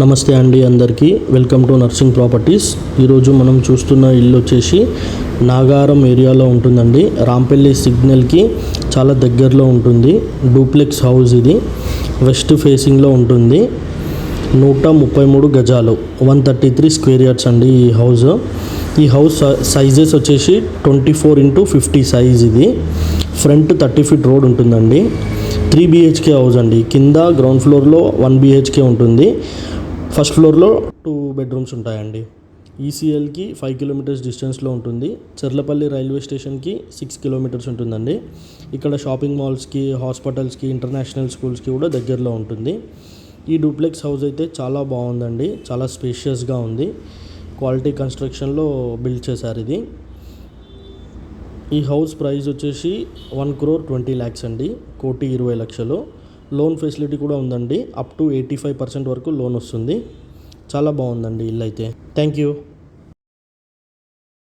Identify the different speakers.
Speaker 1: నమస్తే అండి అందరికీ వెల్కమ్ టు నర్సింగ్ ప్రాపర్టీస్. ఈరోజు మనం చూస్తున్న ఇల్లు వచ్చేసి నాగారం ఏరియాలో ఉంటుందండి. రాంపల్లి సిగ్నల్కి చాలా దగ్గరలో ఉంటుంది. డూప్లెక్స్ హౌస్ ఇది. వెస్ట్ ఫేసింగ్లో ఉంటుంది. 133 గజాలు, 133 స్క్వేర్ యార్డ్స్ అండి ఈ హౌస్ సైజెస్ వచ్చేసి 24x50 సైజ్. ఇది ఫ్రంట్ 30 ఫీట్ రోడ్ ఉంటుందండి. 3 BHK హౌస్ అండి. కింద గ్రౌండ్ ఫ్లోర్లో 1 BHK ఉంటుంది. ఫస్ట్ ఫ్లోర్లో 2 బెడ్రూమ్స్ ఉంటాయండి. ఈసీఎల్కి 5 కిలోమీటర్స్ డిస్టెన్స్లో ఉంటుంది. చెర్లపల్లి రైల్వే స్టేషన్కి 6 కిలోమీటర్స్ ఉంటుందండి. ఇక్కడ షాపింగ్ మాల్స్కి, హాస్పిటల్స్కి, ఇంటర్నేషనల్ స్కూల్స్కి కూడా దగ్గరలో ఉంటుంది. ఈ డూప్లెక్స్ హౌస్ అయితే చాలా బాగుందండి. చాలా స్పేషియస్గా ఉంది. క్వాలిటీ కన్స్ట్రక్షన్లో బిల్డ్ చేశారు ఇది. ఈ హౌస్ ప్రైస్ వచ్చేసి 1,20,00,000 అండి. 1,20,00,000. లోన్ ఫెసిలిటీ కూడా ఉందండి. అప్ టు 85% వరకు లోన్ వస్తుంది. చాలా బాగుందండి ఇల్లు అయితే. Thank you.